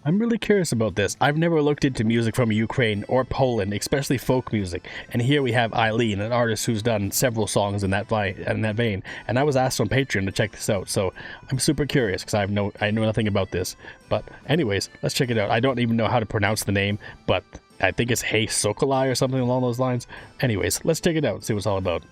I'm really curious about this. I've never looked into music from Ukraine or Poland, especially folk music. And here we have Eileen, an artist who's done several songs in that vein. And I was asked on Patreon to check this out, so I'm super curious because I know nothing about this. But anyways, let's check it out. I don't even know how to pronounce the name, but I think it's Hey Sokoły or something along those lines. Anyways, let's check it out and see what it's all about.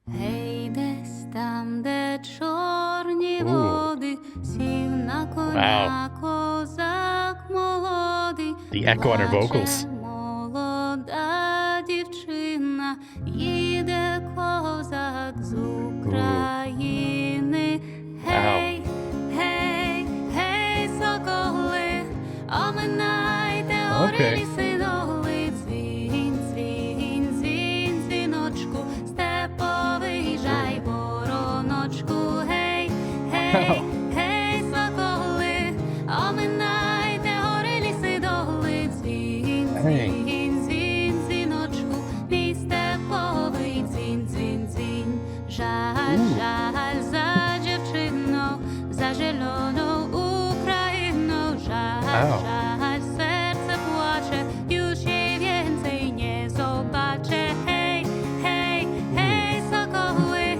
Гей, десь там, де чорні води, сів на коня козак молодий. The echo on her vocals. Молода дівчина, їде козак з України. Гей, гей, гей, соколи, оминайте гори ліси доли, дзвінь, дзвінь, дзвінь, дзвіночку, степовий жай, вороночку, гей, гей, гей, соколи, оминайте гори ліси доли, дзвінь, дзвінь, дзвінь, дзвіночку, мій степовий дзвінь, дзвінь, дзвінь, жаль, жаль за дівчину, за зелену Україну, жаль, жаль, серце плаче, już jej więcej nie zobaczę. Hej, hej, hej, sokoły,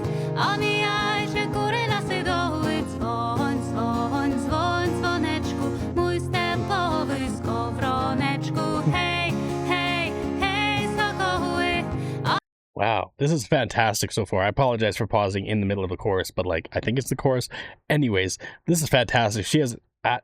omijajcie góry, lasy, doły, dzwoń, dzwoń, dzwoń, dzwoneczku, mój stepowy skowroneczku. Hej, hej, hej, sokoły. Wow, this is fantastic so far. I apologize for pausing in the middle of the chorus, but like, I think it's the chorus. Anyways, this is fantastic. She has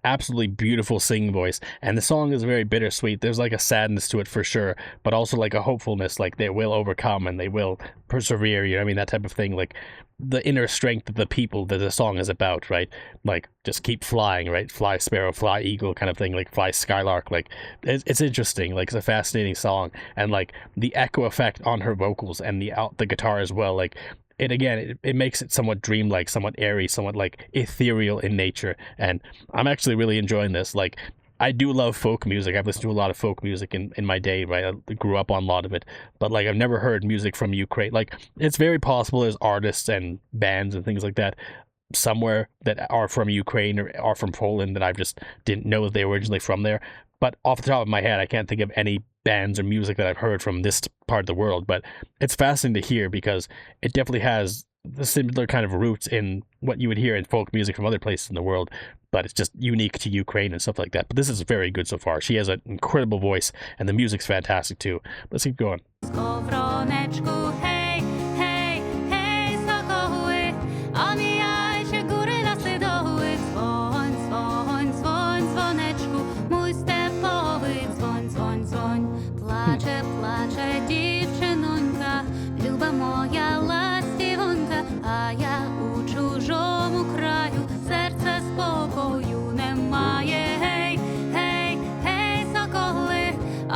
absolutely beautiful singing voice, and the song is very bittersweet. There's like a sadness to it for sure, but also like a hopefulness, like they will overcome and they will persevere, you know what I mean, that type of thing, like the inner strength of the people that the song is about, right? Like just keep flying, right? Fly sparrow, fly eagle kind of thing, like fly skylark. Like it's interesting, like it's a fascinating song, and like the echo effect on her vocals and the guitar as well, like it makes it somewhat dreamlike, somewhat airy, somewhat like ethereal in nature, and I'm actually really enjoying this. Like, I do love folk music. I've listened to a lot of folk music in my day, right? I grew up on a lot of it, but like I've never heard music from Ukraine. Like, it's very possible there's artists and bands and things like that somewhere that are from Ukraine or are from Poland that I just didn't know they were originally from there. But off the top of my head, I can't think of any bands or music that I've heard from this part of the world. But it's fascinating to hear because it definitely has the similar kind of roots in what you would hear in folk music from other places in the world. But it's just unique to Ukraine and stuff like that. But this is very good so far. She has an incredible voice, and the music's fantastic too. Let's keep going. Skowroneczku, hej, hej, hej, sokoły, omijajcie góry, lasy, doły, dzwoń, dzwoń, dzwoń, dzwoneczku, mój stepowy dzwoń, dzwoń, dzwoń. Placze, placze дівчинонька, люба моя ластівонька, а я у чужому краю, серце спокою немає. Гей, гей, гей, соколи,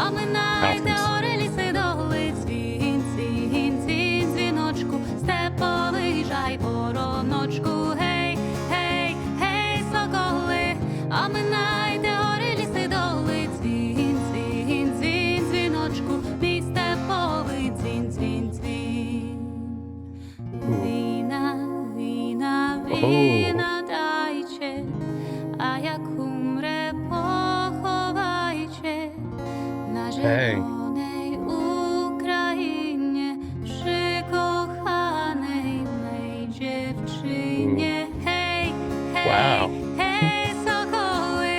оминайте гори, ліси, доли, дзвінь, дзвінь, дзвінь, дзвіночку, степовий жай, вороночку. Гей, гей, гей, соколи, оминайте гори, ліси, доли, дзвінь, дзвінь, дзвінь, дзвіночку, мій степовий дзвінь, дзвінь, дзвінь. Віна, віна, віна дайче, а як умре, поховайче на зеленej Україні, przy kochanej mej dziewczynie. Hej, hej, hej, sokoły,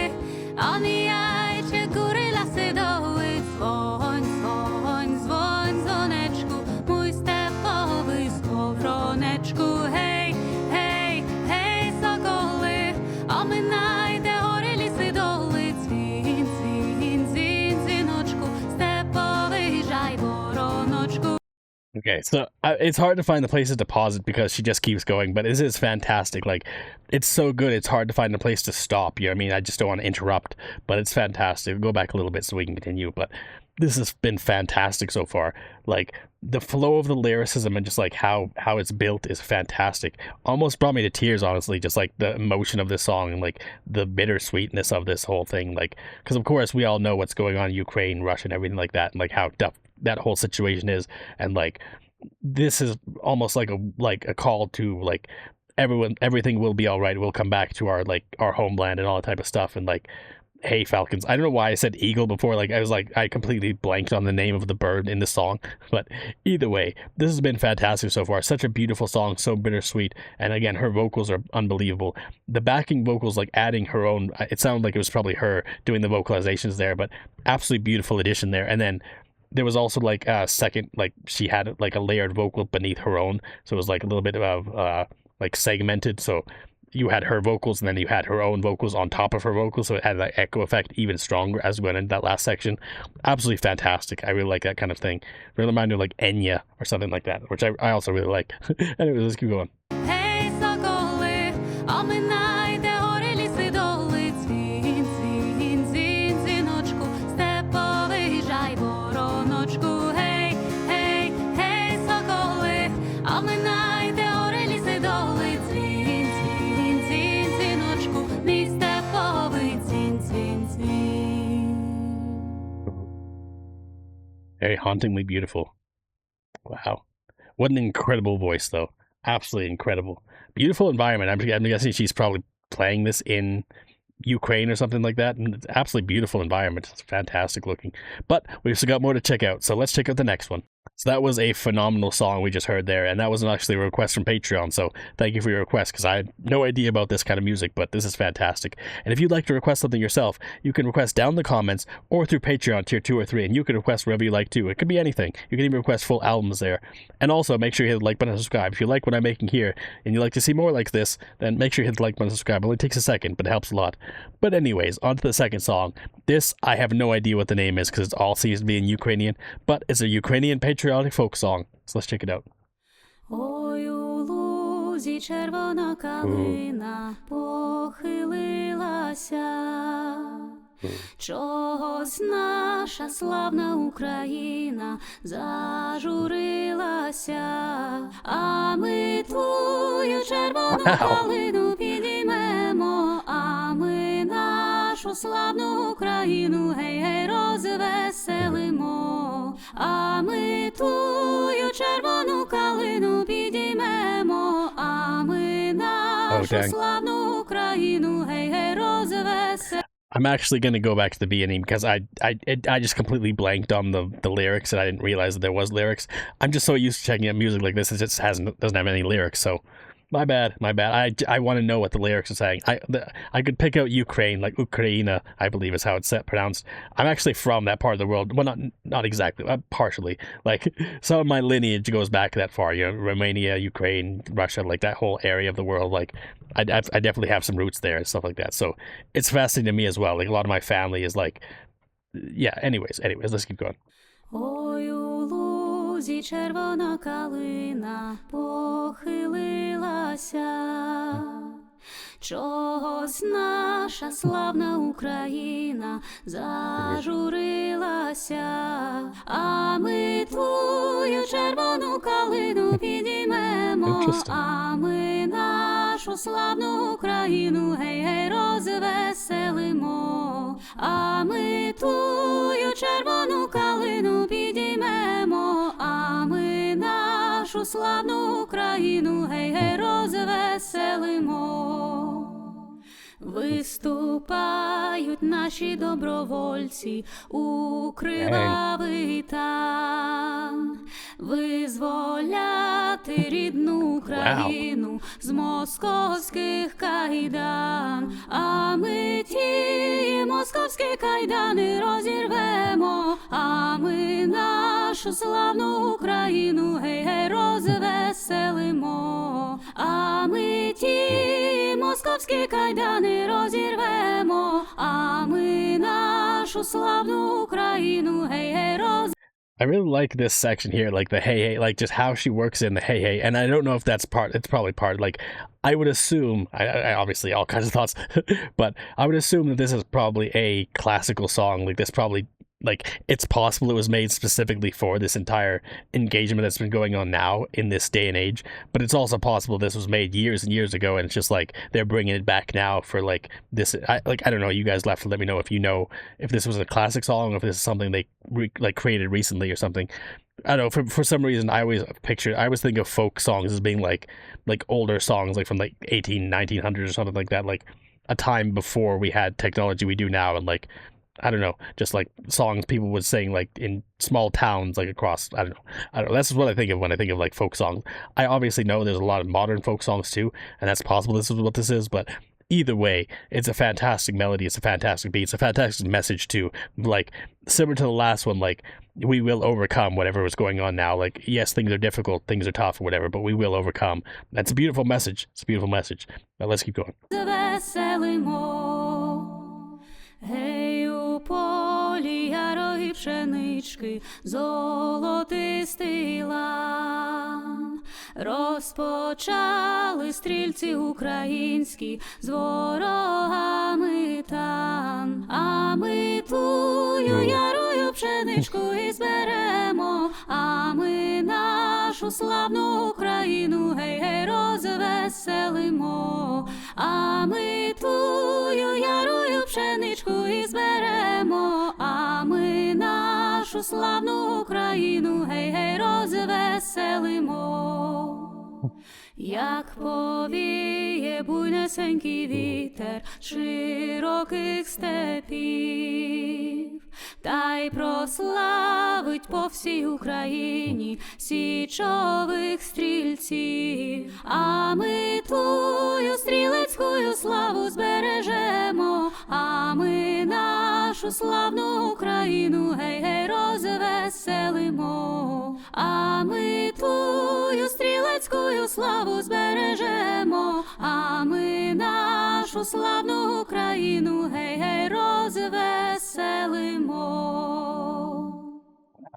omijajcie góry, lasy, doły, dzwoń, dzwoń, dzwoń, dzwoneczku, mój stepowy skowroneczku. Hej, hej, hej, sokoły, omynajte hory, lisy, doły, dзвін, dзвін, dзвін, dзвіночку, stepowy żaj, woronoczku. Okay, so it's hard to find the places to pause it because she just keeps going, but this is fantastic. Like, it's so good, it's hard to find a place to stop. You know what I mean? I just don't want to interrupt, but it's fantastic. Go back a little bit so we can continue, but this has been fantastic so far. Like, the flow of the lyricism and just like how it's built is fantastic. Almost brought me to tears, honestly, just like the emotion of this song and like the bittersweetness of this whole thing. Like, because of course we all know what's going on in Ukraine, Russia, and everything like that, and like how tough that whole situation is, and like this is almost like a call to like everything will be all right. We'll come back to our homeland and all that type of stuff, and like hay falcons. I don't know why I said eagle before. Like I completely blanked on the name of the bird in the song. But either way, this has been fantastic so far. Such a beautiful song, so bittersweet. And again, her vocals are unbelievable. The backing vocals, like adding her own, it sounded like it was probably her doing the vocalizations there, but absolutely beautiful addition there. And then there was also like a second, like she had like a layered vocal beneath her own. So it was like a little bit of like segmented. So you had her vocals and then you had her own vocals on top of her vocals, so it had that echo effect even stronger as we went into that last section. Absolutely fantastic. I really like that kind of thing. Really reminded me of like Enya or something like that, which I also really like. Anyways, let's keep going. Hey, sokoły, оминайте гори, ліси, доли, дзвін, дзвін, дзвін, дзвіночку, степовий жайвороночку. Гей, гей, гей, соколи, оминайте гори, ліси, доли, дзвін, дзвін, дзвін, дзвіночку, мій степовий дзвін, дзвін, дзвін. Very hauntingly beautiful. Wow. What an incredible voice, though. Absolutely incredible. Beautiful environment. I'm guessing she's probably playing this in Ukraine or something like that. And it's absolutely beautiful environment. It's fantastic looking. But we've still got more to check out. So let's check out the next one. So that was a phenomenal song we just heard there, and that wasn't actually a request from Patreon, so thank you for your request, because I had no idea about this kind of music, but this is fantastic. And if you'd like to request something yourself, you can request down in the comments, or through Patreon tier 2 or 3, and you can request whatever you like too. It could be anything. You can even request full albums there. And also, make sure you hit the like button and subscribe. If you like what I'm making here, and you'd like to see more like this, then make sure you hit the like button and subscribe. It only takes a second, but it helps a lot. But anyways, on to the second song. This, I have no idea what the name is, because it all seems to be in Ukrainian, but it's a Ukrainian patriotic folk song. So let's check it out. Ой, у лузі червона калина похилилася, чогось наша славна Україна зажурилася, а ми твою червону калину підіймемо, а ми нашу славну Україну гей-гей розвеселимо, а ми твою червону калину підіймемо, а ми нашу славну Україну гей-гей розвеселимо. I'm actually going to go back to the beginning because I just completely blanked on the lyrics and I didn't realize that there was lyrics. I'm just so used to checking out music like this, it just doesn't have any lyrics, so my bad. I want to know what the lyrics are saying. I could pick out Ukraine, like Ukraina, I believe is how it's pronounced. I'm actually from that part of the world. Well, not exactly, partially. Like, some of my lineage goes back that far. You know, Romania, Ukraine, Russia, like that whole area of the world. Like, I definitely have some roots there and stuff like that. So it's fascinating to me as well. Like, a lot of my family is like, yeah. Anyways, let's keep going. Ой, у лузі червона калина похилилася, чогось наша славна Україна зажурилася, а ми твою червону калину підіймемо, а ми нашу славну Україну гей-гей розвеселимо, а ми твою червону калину підіймемо, а ми нашу славну Україну гей-гей розвеселимо. Виступають наші добровольці у кривавий тан, визволяти рідну Україну з московських кайдан, а ми ті московські кайдани розірвемо, а ми нашу славну Україну гей-гей розвеселимо, а ми ті московські кайдани розірвемо, а ми нашу славну Україну гей-гей розвеселимо. I really like this section here, like the hey hey, like just how she works in the hey hey, and I don't know if that's part, it's probably part, like, I would assume, I obviously all kinds of thoughts, but I would assume that this is probably a classical song, like this probably, like, it's possible it was made specifically for this entire engagement that's been going on now in this day and age, but it's also possible this was made years and years ago and it's just like they're bringing it back now for like this. I don't know, you guys left to let me know if you know if this was a classic song or if this is something they created recently or something. I don't know, for some reason I always think of folk songs as being like older songs, like from like 1900s or something like that, like a time before we had technology we do now, and like, I don't know, just like songs people would sing like in small towns, like across, I don't know. That's what I think of when I think of like folk songs. I obviously know there's a lot of modern folk songs too, and that's possible this is what this is, but either way, it's a fantastic melody, it's a fantastic beat, it's a fantastic message too. Like, similar to the last one, like, we will overcome whatever is going on now. Like, yes, things are difficult, things are tough or whatever, but we will overcome. That's a beautiful message. It's a beautiful message. Now let's keep going. Гей, у полі ярої пшенички, золотистий лан. Розпочали стрільці українські з ворогами тан. А ми тую ярою пшеничку і зберемо, а ми нашу славну Україну, гей-гей, розвеселимо. А ми тую ярою пшеничку і зберемо, а ми нашу славну Україну, гей-гей, розвеселимо. Як повіє буйнесенький вітер широких степів, та й прославить по всій Україні січових стрільців. А ми тую стрілецькую славу збережемо, а ми нашу славну Україну, гей-гей, розвеселимо. А ми тую стрілецькую славу збережемо, а ми нашу славну Україну, гей-гей, розвеселимо.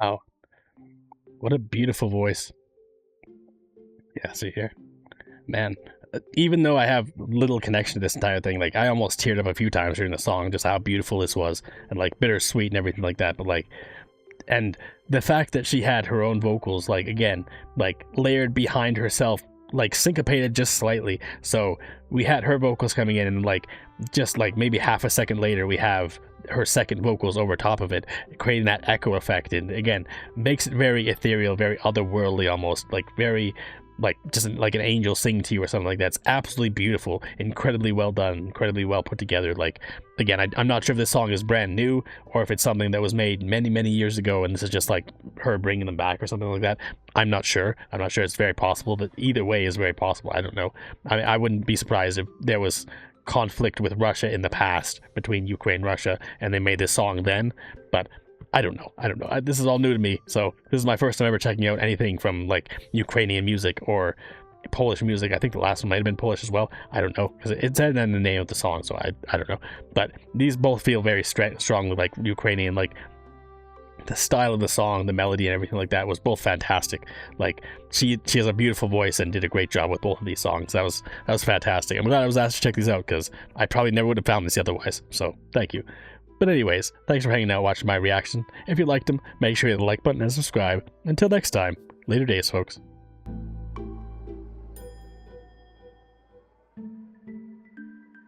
Wow. What a beautiful voice. Yeah, see here. Man, even though I have little connection to this entire thing, like, I almost teared up a few times during the song, just how beautiful this was, and like bittersweet and everything like that, but like, and the fact that she had her own vocals, like, again, like, layered behind herself, like, syncopated just slightly, so we had her vocals coming in, and like, just like maybe half a second later we have her second vocals over top of it, creating that echo effect, and again, makes it very ethereal, very otherworldly almost, like very, like, just like an angel singing to you or something like that. It's absolutely beautiful, incredibly well done, incredibly well put together. Like, again, I'm not sure if this song is brand new or if it's something that was made many, many years ago and this is just like her bringing them back or something like that. I'm not sure. It's very possible, but either way is very possible. I don't know. I mean, I wouldn't be surprised if there was conflict with Russia in the past between Ukraine and Russia and they made this song then, but I don't know. This is all new to me, so this is my first time ever checking out anything from like Ukrainian music or Polish music. I think the last one might have been Polish as well. I don't know, because it said in the name of the song, so I don't know. But these both feel very strongly like Ukrainian. Like, the style of the song, the melody and everything like that was both fantastic. Like, she has a beautiful voice and did a great job with both of these songs. That was fantastic. I'm glad I was asked to check these out because I probably never would have found this otherwise, so thank you. But anyways, thanks for hanging out watching my reaction. If you liked them, make sure you hit the like button and subscribe. Until next time, later days, folks.